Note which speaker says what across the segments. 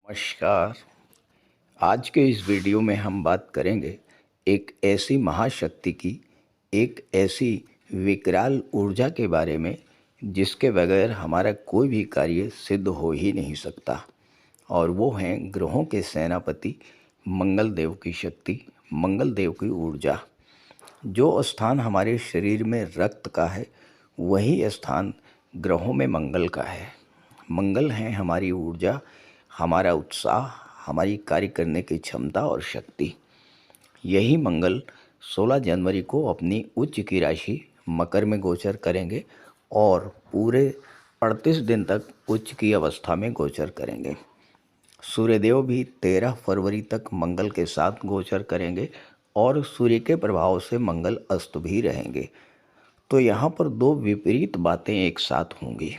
Speaker 1: नमस्कार। आज के इस वीडियो में हम बात करेंगे एक ऐसी महाशक्ति की, एक ऐसी विकराल ऊर्जा के बारे में जिसके बगैर हमारा कोई भी कार्य सिद्ध हो ही नहीं सकता। और वो हैं ग्रहों के सेनापति मंगल देव की शक्ति, मंगल देव की ऊर्जा। जो स्थान हमारे शरीर में रक्त का है, वही स्थान ग्रहों में मंगल का है। मंगल है हमारी ऊर्जा, हमारा उत्साह, हमारी कार्य करने की क्षमता और शक्ति। यही मंगल 16 जनवरी को अपनी उच्च की राशि मकर में गोचर करेंगे और पूरे 38 दिन तक उच्च की अवस्था में गोचर करेंगे। सूर्यदेव भी 13 फरवरी तक मंगल के साथ गोचर करेंगे और सूर्य के प्रभाव से मंगल अस्त भी रहेंगे। तो यहाँ पर दो विपरीत बातें एक साथ होंगी।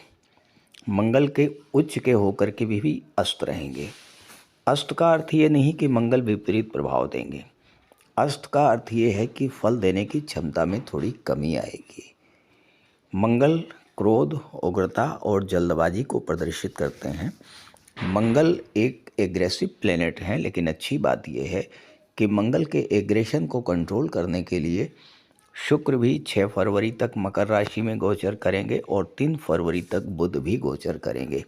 Speaker 1: मंगल के उच्च के होकर के भी अस्त रहेंगे। अस्त का अर्थ ये नहीं कि मंगल विपरीत प्रभाव देंगे। अस्त का अर्थ ये है कि फल देने की क्षमता में थोड़ी कमी आएगी। मंगल क्रोध, उग्रता और जल्दबाजी को प्रदर्शित करते हैं। मंगल एक एग्रेसिव प्लेनेट है, लेकिन अच्छी बात यह है कि मंगल के एग्रेशन को कंट्रोल करने के लिए शुक्र भी 6 फरवरी तक मकर राशि में गोचर करेंगे और 3 फरवरी तक बुध भी गोचर करेंगे।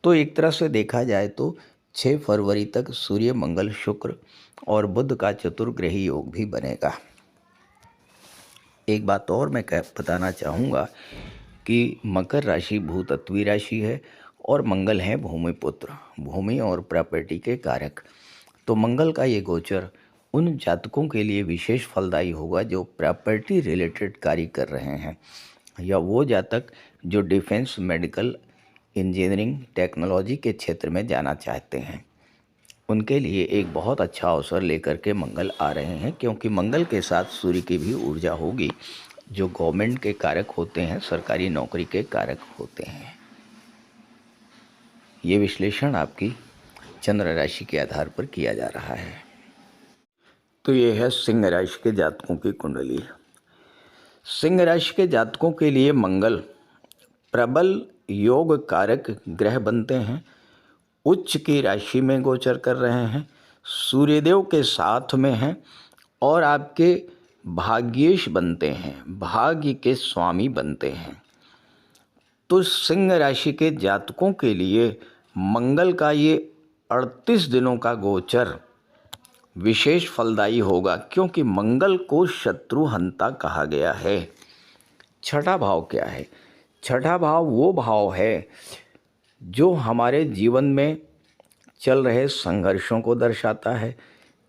Speaker 1: तो एक तरह से देखा जाए तो 6 फरवरी तक सूर्य, मंगल, शुक्र और बुध का चतुर्ग्रही योग भी बनेगा। एक बात और मैं बताना चाहूँगा कि मकर राशि भूतत्वीय राशि है और मंगल है भूमिपुत्र, भूमि और प्रॉपर्टी के कारक। तो मंगल का ये गोचर उन जातकों के लिए विशेष फलदायी होगा जो प्रॉपर्टी रिलेटेड कार्य कर रहे हैं, या वो जातक जो डिफेंस, मेडिकल, इंजीनियरिंग, टेक्नोलॉजी के क्षेत्र में जाना चाहते हैं। उनके लिए एक बहुत अच्छा अवसर लेकर के मंगल आ रहे हैं, क्योंकि मंगल के साथ सूर्य की भी ऊर्जा होगी जो गवर्नमेंट के कारक होते हैं, सरकारी नौकरी के कारक होते हैं। ये विश्लेषण आपकी चंद्र राशि के आधार पर किया जा रहा है। तो ये है सिंह राशि के जातकों की कुंडली। सिंह राशि के जातकों के लिए मंगल प्रबल योग कारक ग्रह बनते हैं। उच्च की राशि में गोचर कर रहे हैं, सूर्यदेव के साथ में हैं और आपके भाग्येश बनते हैं, भाग्य के स्वामी बनते हैं। तो सिंह राशि के जातकों के लिए मंगल का ये 38 दिनों का गोचर विशेष फलदायी होगा, क्योंकि मंगल को शत्रुहंता कहा गया है। छठा भाव क्या है? छठा भाव वो भाव है जो हमारे जीवन में चल रहे संघर्षों को दर्शाता है।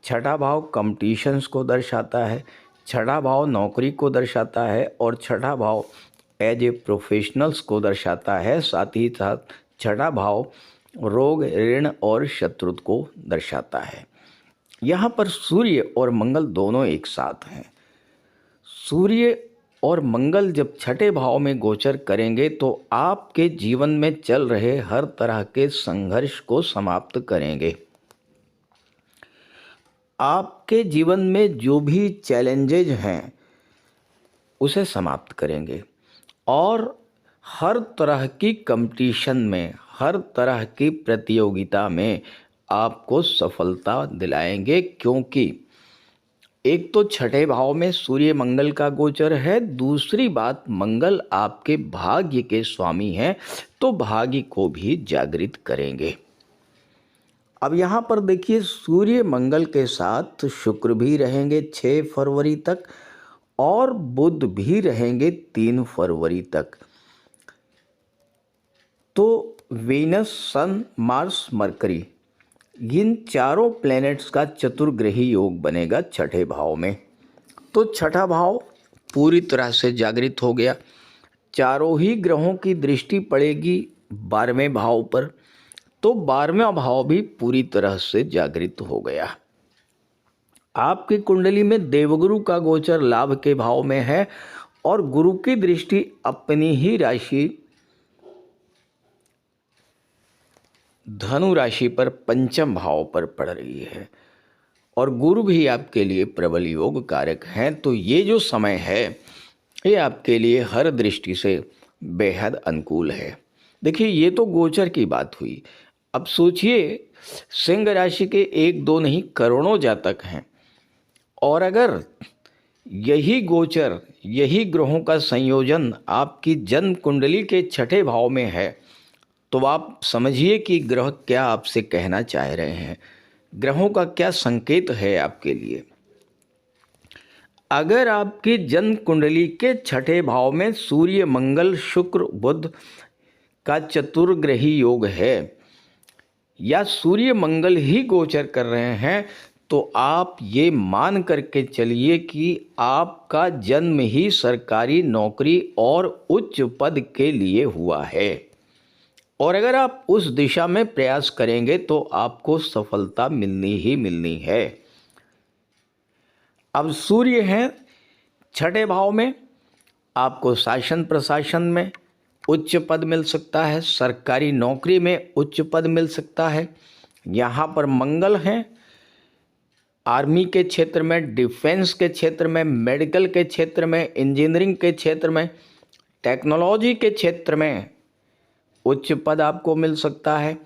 Speaker 1: छठा भाव कंपटीशंस को दर्शाता है। छठा भाव नौकरी को दर्शाता है और छठा भाव एज ए प्रोफेशनल्स को दर्शाता है। साथ ही साथ छठा भाव रोग, ऋण और शत्रुत्व को दर्शाता है। यहाँ पर सूर्य और मंगल दोनों एक साथ हैं। सूर्य और मंगल जब छठे भाव में गोचर करेंगे तो आपके जीवन में चल रहे हर तरह के संघर्ष को समाप्त करेंगे। आपके जीवन में जो भी चैलेंजेज हैं उसे समाप्त करेंगे और हर तरह की कंपटीशन में, हर तरह की प्रतियोगिता में आपको सफलता दिलाएंगे, क्योंकि एक तो छठे भाव में सूर्य मंगल का गोचर है, दूसरी बात मंगल आपके भाग्य के स्वामी हैं, तो भाग्य को भी जागृत करेंगे। अब यहाँ पर देखिए, सूर्य मंगल के साथ शुक्र भी रहेंगे 6 फरवरी तक और बुध भी रहेंगे 3 फरवरी तक। तो वीनस, सन, मार्स, मरकरी, इन चारों प्लैनेट्स का चतुर्ग्रही योग बनेगा छठे भाव में। तो छठा भाव पूरी तरह से जागृत हो गया। चारों ही ग्रहों की दृष्टि पड़ेगी 12वें भाव पर, तो 12वां भाव भी पूरी तरह से जागृत हो गया। आपकी कुंडली में देवगुरु का गोचर लाभ के भाव में है और गुरु की दृष्टि अपनी ही राशि धनु राशि पर पंचम भाव पर पड़ रही है और गुरु भी आपके लिए प्रबल योग कारक हैं। तो ये जो समय है ये आपके लिए हर दृष्टि से बेहद अनुकूल है। देखिए, ये तो गोचर की बात हुई। अब सोचिए, सिंह राशि के 1-2 नहीं करोड़ों जातक हैं, और अगर यही गोचर, यही ग्रहों का संयोजन आपकी जन्म कुंडली के छठे भाव में है, तो आप समझिए कि ग्रह क्या आपसे कहना चाह रहे हैं, ग्रहों का क्या संकेत है आपके लिए। अगर आपकी जन्म कुंडली के छठे भाव में सूर्य, मंगल, शुक्र, बुध का चतुर्ग्रही योग है, या सूर्य मंगल ही गोचर कर रहे हैं, तो आप ये मान करके चलिए कि आपका जन्म ही सरकारी नौकरी और उच्च पद के लिए हुआ है, और अगर आप उस दिशा में प्रयास करेंगे तो आपको सफलता मिलनी ही मिलनी है। अब सूर्य हैं छठे भाव में, आपको शासन प्रशासन में उच्च पद मिल सकता है, सरकारी नौकरी में उच्च पद मिल सकता है। यहाँ पर मंगल हैं आर्मी के क्षेत्र में, डिफेंस के क्षेत्र में, मेडिकल के क्षेत्र में, इंजीनियरिंग के क्षेत्र में, टेक्नोलॉजी के क्षेत्र में उच्च पद आपको मिल सकता है।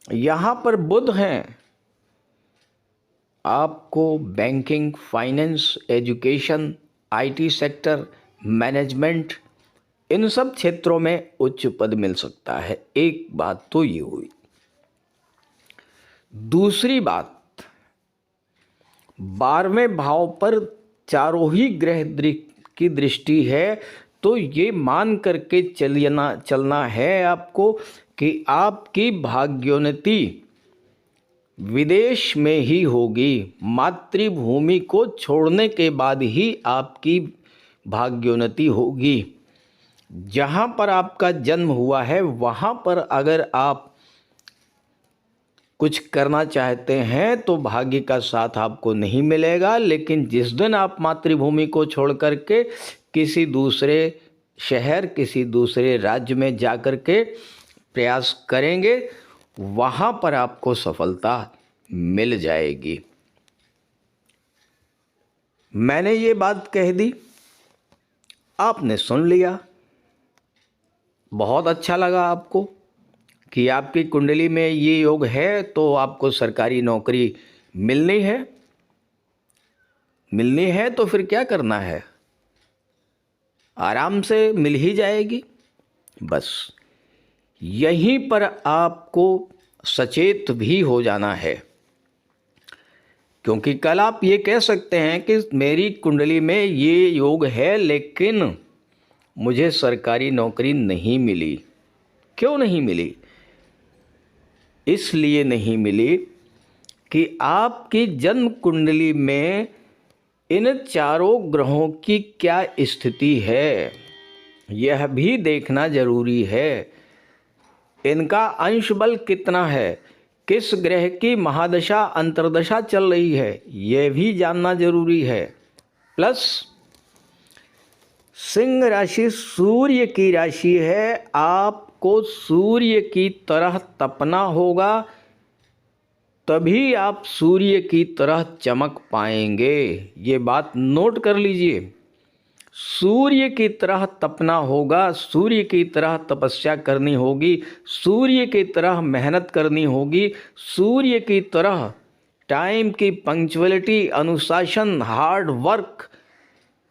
Speaker 1: यहाँ पर बुध हैं, आपको banking, finance, education, IT sector, management, इन सब क्षेत्रों में उच्च पद मिल सकता है। एक बात तो ये हुई। दूसरी बात, 12वें भाव पर चारों ही ग्रह की दृष्टि है, तो ये मान करके चलना है आपको कि आपकी भाग्योन्नति विदेश में ही होगी। मातृभूमि को छोड़ने के बाद ही आपकी भाग्योन्नति होगी। जहाँ पर आपका जन्म हुआ है वहाँ पर अगर आप कुछ करना चाहते हैं तो भाग्य का साथ आपको नहीं मिलेगा, लेकिन जिस दिन आप मातृभूमि को छोड़ करके किसी दूसरे शहर, किसी दूसरे राज्य में जाकर के प्रयास करेंगे, वहाँ पर आपको सफलता मिल जाएगी। मैंने ये बात कह दी, आपने सुन लिया, बहुत अच्छा लगा आपको कि आपकी कुंडली में ये योग है, तो आपको सरकारी नौकरी मिलनी है तो फिर क्या करना है, आराम से मिल ही जाएगी। बस यहीं पर आपको सचेत भी हो जाना है, क्योंकि कल आप ये कह सकते हैं कि मेरी कुंडली में ये योग है लेकिन मुझे सरकारी नौकरी नहीं मिली। क्यों नहीं मिली? इसलिए नहीं मिली कि आपकी जन्म कुंडली में इन चारों ग्रहों की क्या स्थिति है, यह भी देखना जरूरी है। इनका अंश बल कितना है, किस ग्रह की महादशा अंतर्दशा चल रही है, यह भी जानना जरूरी है। प्लस सिंह राशि सूर्य की राशि है, आपको सूर्य की तरह तपना होगा, तभी आप सूर्य की तरह चमक पाएंगे। ये बात नोट कर लीजिए, सूर्य की तरह तपना होगा, सूर्य की तरह तपस्या करनी होगी, सूर्य की तरह मेहनत करनी होगी, सूर्य की तरह टाइम की पंक्चुअलिटी, अनुशासन, हार्ड वर्क,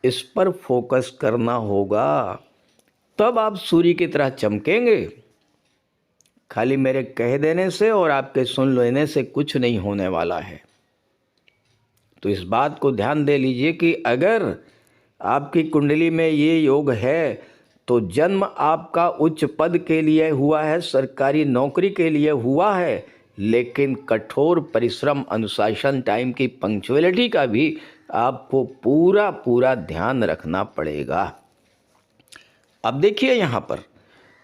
Speaker 1: इस पर फोकस करना होगा, तब आप सूर्य की तरह चमकेंगे। खाली मेरे कह देने से और आपके सुन लेने से कुछ नहीं होने वाला है। तो इस बात को ध्यान दे लीजिए कि अगर आपकी कुंडली में ये योग है तो जन्म आपका उच्च पद के लिए हुआ है, सरकारी नौकरी के लिए हुआ है, लेकिन कठोर परिश्रम, अनुशासन, टाइम की पंक्चुअलिटी का भी आपको पूरा ध्यान रखना पड़ेगा। अब देखिए, यहाँ पर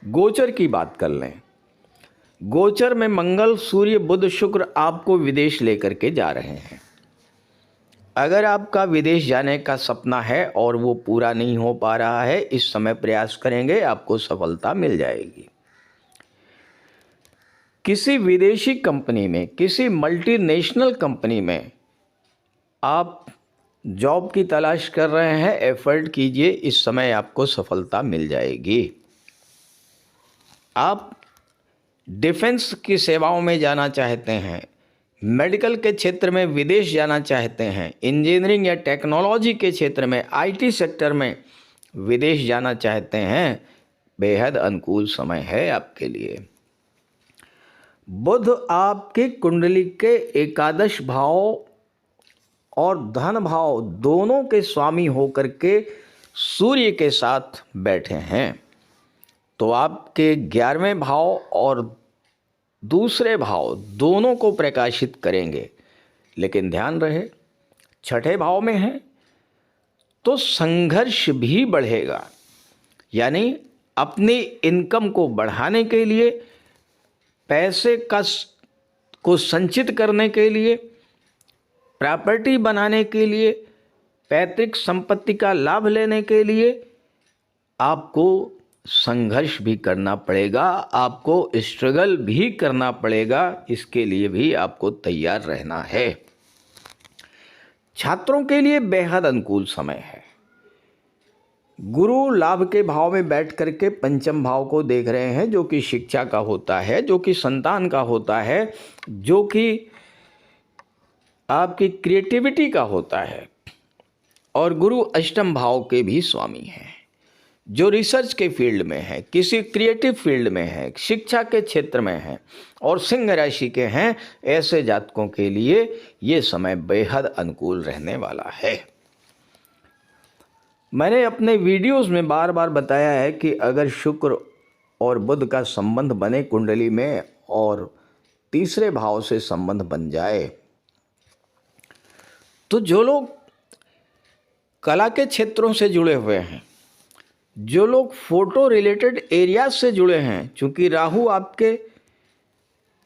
Speaker 1: गोचर की बात कर लें। गोचर में मंगल, सूर्य, बुध, शुक्र आपको विदेश लेकर के जा रहे हैं। अगर आपका विदेश जाने का सपना है और वो पूरा नहीं हो पा रहा है, इस समय प्रयास करेंगे, आपको सफलता मिल जाएगी। किसी विदेशी कंपनी में, किसी मल्टीनेशनल कंपनी में आप जॉब की तलाश कर रहे हैं, एफर्ट कीजिए, इस समय आपको सफलता मिल जाएगी। आप डिफेंस की सेवाओं में जाना चाहते हैं, मेडिकल के क्षेत्र में विदेश जाना चाहते हैं, इंजीनियरिंग या टेक्नोलॉजी के क्षेत्र में, आईटी सेक्टर में विदेश जाना चाहते हैं, बेहद अनुकूल समय है आपके लिए। बुध आपकी कुंडली के एकादश भाव और धन भाव दोनों के स्वामी होकर के सूर्य के साथ बैठे हैं, तो आपके 11वें भाव और दूसरे भाव दोनों को प्रकाशित करेंगे। लेकिन ध्यान रहे, छठे भाव में है तो संघर्ष भी बढ़ेगा, यानी अपनी इनकम को बढ़ाने के लिए, पैसे को संचित करने के लिए, प्रॉपर्टी बनाने के लिए, पैतृक संपत्ति का लाभ लेने के लिए आपको संघर्ष भी करना पड़ेगा, आपको स्ट्रगल भी करना पड़ेगा। इसके लिए भी आपको तैयार रहना है। छात्रों के लिए बेहद अनुकूल समय है। गुरु लाभ के भाव में बैठ करके पंचम भाव को देख रहे हैं, जो कि शिक्षा का होता है, जो कि संतान का होता है, जो कि आपकी क्रिएटिविटी का होता है। और गुरु अष्टम भाव के भी स्वामी हैं, जो रिसर्च के फील्ड में है, किसी क्रिएटिव फील्ड में है, शिक्षा के क्षेत्र में है और सिंह राशि के हैं। ऐसे जातकों के लिए ये समय बेहद अनुकूल रहने वाला है। मैंने अपने वीडियोस में बार बार बताया है कि अगर शुक्र और बुध का संबंध बने कुंडली में और तीसरे भाव से संबंध बन जाए, तो जो लोग कला के क्षेत्रों से जुड़े हुए हैं, जो लोग फोटो रिलेटेड एरियाज से जुड़े हैं, चूंकि राहु आपके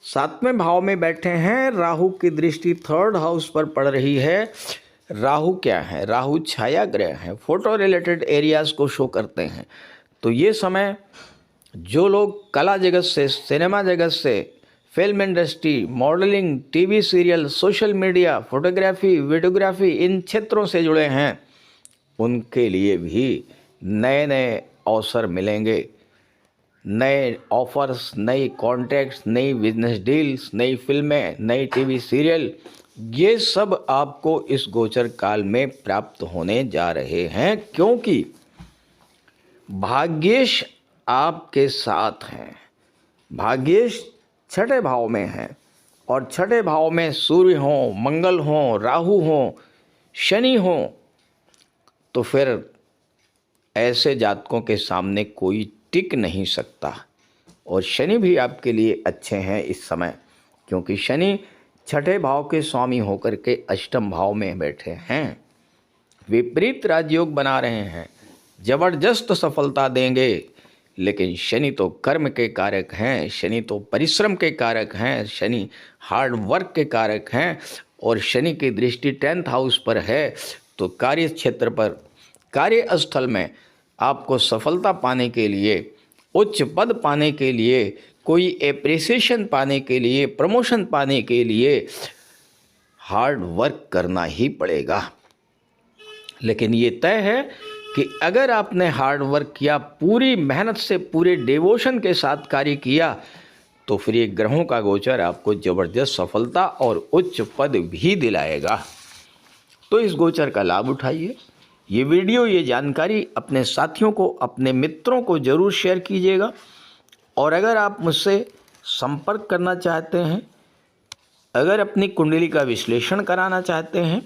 Speaker 1: 7वें भाव में बैठे हैं, राहु की दृष्टि 3rd हाउस पर पड़ रही है। राहु क्या है? राहु छाया ग्रह है, फोटो रिलेटेड एरियाज को शो करते हैं। तो ये समय जो लोग कला जगत से, सिनेमा जगत से, film industry, modelling, TV serial, social media, photography, videography, इन क्षेत्रों से जुड़े हैं, उनके लिए भी नए नए अवसर मिलेंगे, नए ऑफर्स, नई कॉन्ट्रैक्ट्स, नई बिजनेस डील्स, नई फिल्में, नई टीवी सीरियल, ये सब आपको इस गोचर काल में प्राप्त होने जा रहे हैं, क्योंकि भाग्येश आपके साथ हैं। भाग्येश छठे भाव में है और छठे भाव में सूर्य हो, मंगल हो, राहु हो, शनि हो, तो फिर ऐसे जातकों के सामने कोई टिक नहीं सकता। और शनि भी आपके लिए अच्छे हैं इस समय, क्योंकि शनि छठे भाव के स्वामी होकर के अष्टम भाव में बैठे हैं, विपरीत राजयोग बना रहे हैं, जबरदस्त सफलता देंगे। लेकिन शनि तो कर्म के कारक हैं, शनि तो परिश्रम के कारक हैं, शनि हार्ड वर्क के कारक हैं, और शनि की दृष्टि 10th हाउस पर है। तो कार्य क्षेत्र पर, कार्यस्थल में आपको सफलता पाने के लिए, उच्च पद पाने के लिए, कोई एप्रिसिएशन पाने के लिए, प्रमोशन पाने के लिए हार्ड वर्क करना ही पड़ेगा। लेकिन ये तय है कि अगर आपने हार्ड वर्क किया, पूरी मेहनत से, पूरे डिवोशन के साथ कार्य किया, तो फिर ये ग्रहों का गोचर आपको ज़बरदस्त सफलता और उच्च पद भी दिलाएगा। तो इस गोचर का लाभ उठाइए। ये वीडियो, ये जानकारी अपने साथियों को, अपने मित्रों को ज़रूर शेयर कीजिएगा। और अगर आप मुझसे संपर्क करना चाहते हैं, अगर अपनी कुंडली का विश्लेषण कराना चाहते हैं,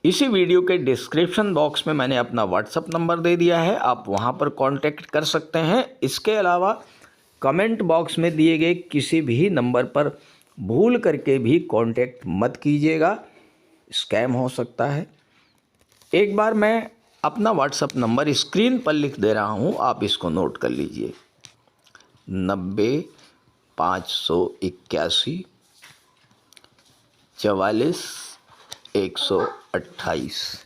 Speaker 1: इसी वीडियो के डिस्क्रिप्शन बॉक्स में मैंने अपना व्हाट्सएप नंबर दे दिया है, आप वहां पर कांटेक्ट कर सकते हैं। इसके अलावा कमेंट बॉक्स में दिए गए किसी भी नंबर पर भूल करके भी कांटेक्ट मत कीजिएगा, स्कैम हो सकता है। एक बार मैं अपना व्हाट्सएप नंबर स्क्रीन पर लिख दे रहा हूं, आप इसको नोट कर लीजिए। 90-581 44-128।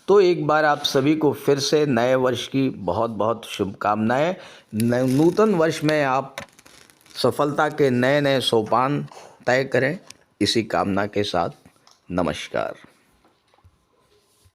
Speaker 1: तो एक बार आप सभी को फिर से नए वर्ष की बहुत बहुत शुभकामनाएं। नूतन वर्ष में आप सफलता के नए नए सोपान तय करें, इसी कामना के साथ नमस्कार।